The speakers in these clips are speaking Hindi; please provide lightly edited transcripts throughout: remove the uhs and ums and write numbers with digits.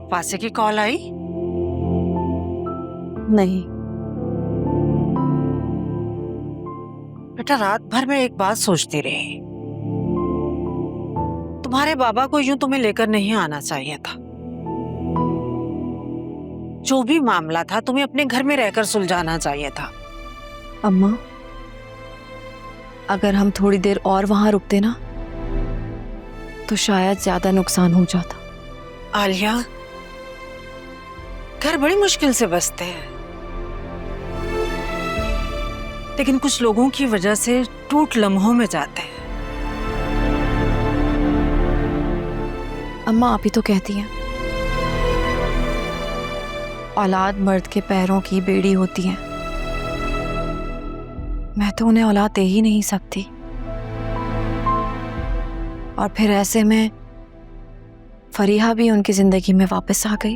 वासे की कॉल आई? नहीं। बेटा रात भर मैं एक बात सोचती रही, तुम्हारे बाबा को यूं तुम्हें लेकर नहीं आना चाहिए था। जो भी मामला था तुम्हें अपने घर में रहकर सुलझाना चाहिए था। अम्मा, अगर हम थोड़ी देर और वहां रुकते ना तो शायद ज्यादा नुकसान हो जाता। आलिया, घर बड़ी मुश्किल से बसते हैं, लेकिन कुछ लोगों की वजह से टूट लम्हों में जाते हैं। अम्मा आप ही तो कहती हैं औलाद मर्द के पैरों की बेड़ी होती है। मैं तो उन्हें औलाद दे ही नहीं सकती, और फिर ऐसे में फरीहा भी उनकी जिंदगी में वापस आ गई।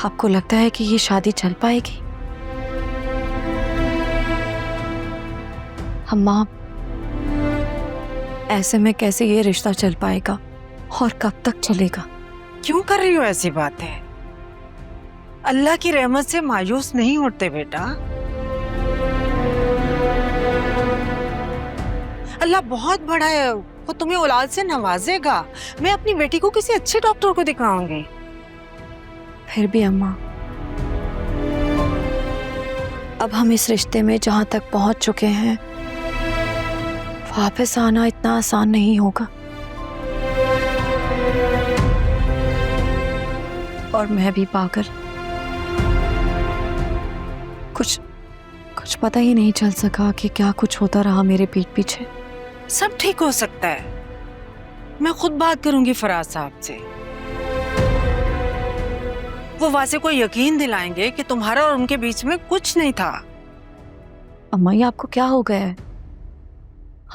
आपको लगता है कि ये शादी चल पाएगी? अम्मा, ऐसे में कैसे ये रिश्ता चल पाएगा और कब तक चलेगा? क्यों कर रही हो ऐसी बातें? अल्लाह की रहमत से मायूस नहीं होते बेटा। अल्लाह बहुत बड़ा है, वो तुम्हें औलाद से नवाजेगा। मैं अपनी बेटी को किसी अच्छे डॉक्टर को दिखाऊंगी। फिर भी अम्मा, अब हम इस रिश्ते में जहां तक पहुंच चुके हैं, वापस आना इतना आसान नहीं होगा। और मैं भी पाकर कुछ पता ही नहीं चल सका कि क्या कुछ होता रहा मेरे पीठ पीछे। सब ठीक हो सकता है, मैं खुद बात करूंगी फराज साहब से। वो वासे को यकीन दिलाएंगे कि तुम्हारा और उनके बीच में कुछ नहीं था। अम्मा, ये आपको क्या हो गया है?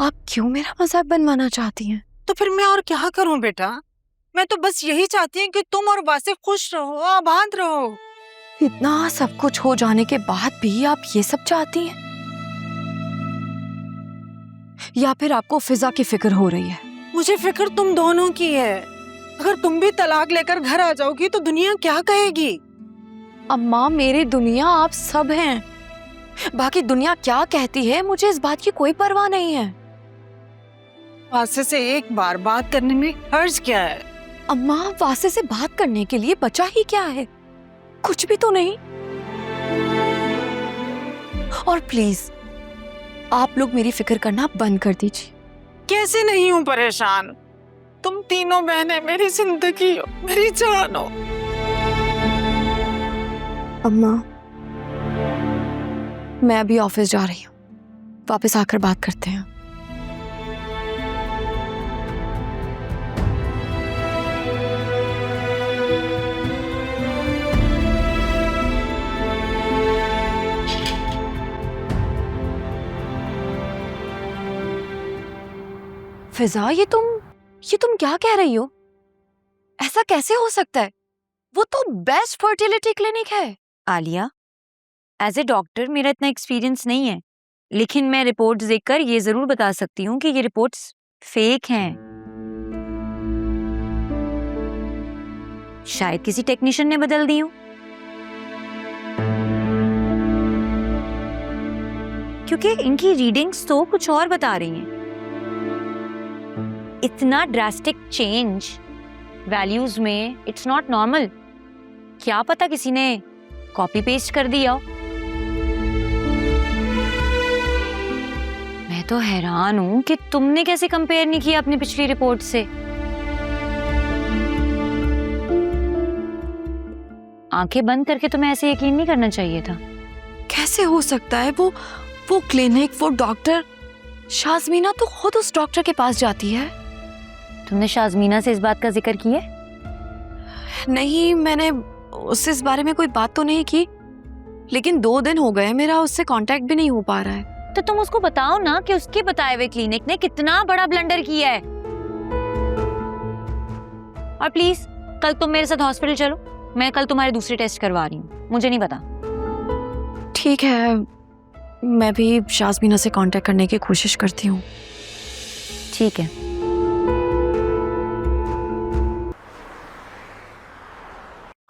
आप क्यों मेरा मजाक बनवाना चाहती हैं? तो फिर मैं और क्या करूं बेटा? मैं तो बस यही चाहती हूँ कि तुम और वासे खुश रहो, आबाद रहो। इतना सब कुछ हो जाने के बाद भी आप ये सब चाहती हैं? या फिर आपको फिजा की फिक्र हो रही है? मुझे फिक्र तुम दोनों की है। अगर तुम भी तलाक लेकर घर आ जाओगी तो दुनिया क्या कहेगी? अम्मा, मेरी दुनिया आप सब हैं। बाकी दुनिया क्या कहती है मुझे इस बात की कोई परवाह नहीं है। वासे से एक बार बात करने में हर्ज क्या है? अम्मा, वासे से बात करने के लिए बचा ही क्या है? कुछ भी तो नहीं। और प्लीज आप लोग मेरी फिक्र करना बंद कर दीजिए। कैसे नहीं हूँ परेशान? तुम तीनों बहनें मेरी जिंदगी हो, मेरी जान हो। अम्मा, मैं अभी ऑफिस जा रही हूँ, वापस आकर बात करते हैं। फिजा, ये तुम क्या कह रही हो? ऐसा कैसे हो सकता है? वो तो बेस्ट फर्टिलिटी क्लिनिक है। आलिया, एज ए डॉक्टर मेरा इतना एक्सपीरियंस नहीं है, लेकिन मैं रिपोर्ट्स देखकर ये जरूर बता सकती हूँ कि ये रिपोर्ट्स फेक हैं। शायद किसी टेक्नीशियन ने बदल दी हो, क्योंकि इनकी रीडिंग्स तो कुछ और बता रही हैं। इतना ड्रास्टिक चेंज वैल्यूज में, इट्स नॉट नॉर्मल। क्या पता किसी ने कॉपी पेस्ट कर दिया हो। मैं तो हैरान हूं कि तुमने कैसे कंपेयर नहीं किया अपनी पिछली रिपोर्ट से। आंखें बंद करके तुम्हें ऐसे यकीन नहीं करना चाहिए था। कैसे हो सकता है? वो क्लिनिक, वो डॉक्टर, शाज़मीना तो खुद उस डॉक्टर के पास जाती है। तुमने शाज़मीना से इस बात का जिक्र किया? नहीं, मैंने उससे इस बारे में कोई बात तो नहीं की, लेकिन 2 दिन हो गए मेरा उससे कांटेक्ट भी नहीं हो पा रहा है। तो तुम उसको बताओ ना कि उसके बताए हुए क्लिनिक ने कितना बड़ा ब्लंडर किया है। और प्लीज कल तुम मेरे साथ हॉस्पिटल चलो, मैं कल तुम्हारे दूसरे टेस्ट करवा रही हूँ। मुझे नहीं पता। ठीक है, मैं भी शाज़मीना से कांटेक्ट करने की कोशिश करती हूँ। ठीक है।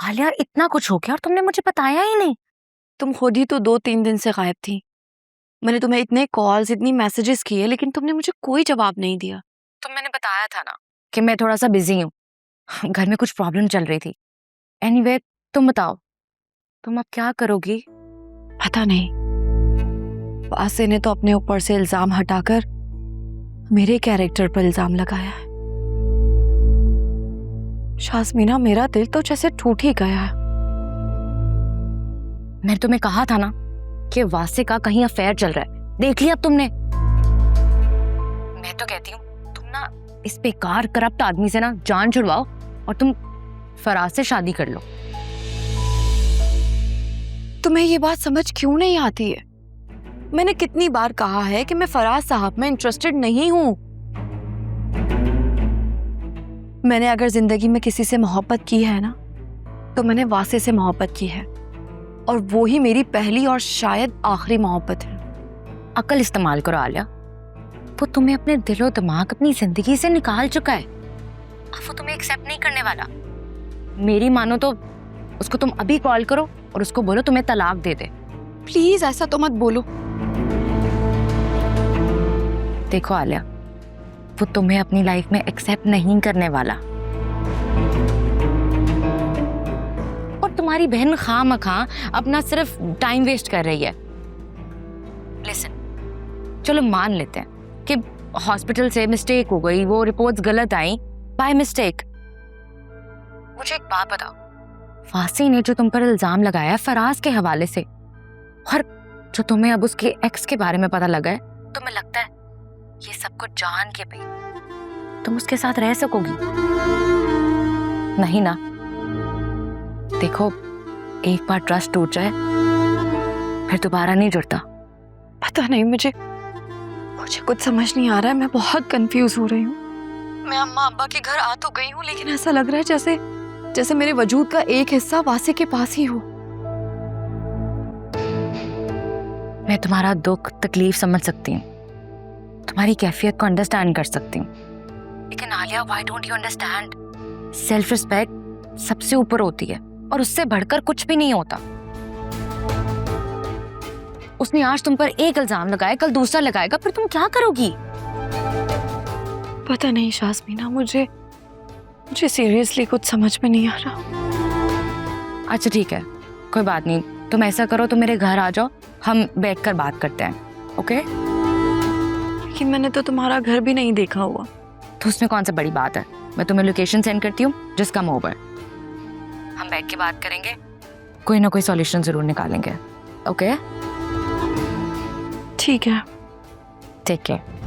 आलिया, इतना कुछ हो गया और तुमने मुझे बताया ही नहीं। तुम खुद ही तो 2-3 दिन से गायब थी। मैंने तुम्हें इतने कॉल्स, इतनी मैसेजेस किए, लेकिन तुमने मुझे कोई जवाब नहीं दिया। तो मैंने बताया था ना कि मैं थोड़ा सा बिजी हूँ, घर में कुछ प्रॉब्लम चल रही थी। एनीवे, तुम बताओ, तुम अब क्या करोगी? पता नहीं, वासे ने तो अपने ऊपर से इल्जाम हटाकर मेरे कैरेक्टर पर इल्जाम लगाया है। शास्मीना, मेरा दिल तो जैसे टूट ही गया है। मैंने तुम्हें कहा था ना कि वासे का कहीं अफेयर चल रहा है, देख लिया अब तुमने। मैं तो कहती हूँ तुम ना इस बेकार करप्ट आदमी से ना जान छुड़वाओ और तुम फराज से शादी कर लो। तुम्हें ये बात समझ क्यों नहीं आती है? मैंने कितनी बार कहा है कि मैं फराज साहब में इंटरेस्टेड नहीं हूं। मैंने अगर जिंदगी में किसी से मोहब्बत की है ना, तो मैंने वासे से मोहब्बत की है, और वो ही मेरी पहली और शायद आखिरी मोहब्बत है। अकल इस्तेमाल करो आलिया, वो तुम्हें अपने दिलो दिमाग, अपनी जिंदगी से निकाल चुका है। अब वो तुम्हें एक्सेप्ट नहीं करने वाला। मेरी मानो तो उसको तुम अभी कॉल करो और उसको बोलो तुम्हें तलाक दे दे। प्लीज ऐसा तो मत बोलो। देखो आलिया, वो तुम्हें अपनी लाइफ में एक्सेप्ट नहीं करने वाला, और तुम्हारी बहन खामखा अपना सिर्फ टाइम वेस्ट कर रही है। लिसन, चलो मान लेते हैं कि हॉस्पिटल से मिस्टेक हो गई, वो रिपोर्ट्स गलत आई बाय मिस्टेक। मुझे एक बात बताओ, वासी ने जो तुम पर इल्जाम लगाया फराज के हवाले से, और जो तुम्हें अब उसके एक्स के बारे में पता लगा है, तुम्हें लगता है ये सब कुछ जान के भी तुम उसके साथ रह सकोगी? नहीं ना। देखो, एक बार ट्रस्ट टूट जाए फिर दोबारा नहीं जुड़ता। पता नहीं, मुझे कुछ समझ नहीं आ रहा है। मैं बहुत कंफ्यूज हो रही हूँ। मैं अम्मा अब्बा के घर आ तो गई हूँ, लेकिन ऐसा लग रहा है जैसे मेरे वजूद का एक हिस्सा वासे के पास ही हो। मैं तुम्हारा दुख तकलीफ समझ सकती हूँ, तुम्हारी कैफियत को अंडरस्टैंड कर सकती हूँ, लेकिन Alia, why don't you understand, self respect सबसे ऊपर होती है और उससे बढ़कर कुछ भी नहीं होता। उसने आज तुम पर एक इल्जाम लगाया, कल दूसरा लगाएगा, फिर तुम क्या करोगी? पता नहीं शास्मीना, मुझे सीरियसली कुछ समझ में नहीं आ रहा। अच्छा ठीक है, कोई बात नहीं, तुम ऐसा करो, तुम मेरे घर आ जाओ, हम बैठकर बात करते हैं, ओके? लेकिन मैंने तो तुम्हारा घर भी नहीं देखा हुआ। तो उसमें कौन सा बड़ी बात है, मैं तुम्हें लोकेशन सेंड करती हूँ, जस्ट कम ओवर, हम बैठ के बात करेंगे, कोई ना कोई सॉल्यूशन जरूर निकालेंगे, ओके? ठीक है, टेक केयर।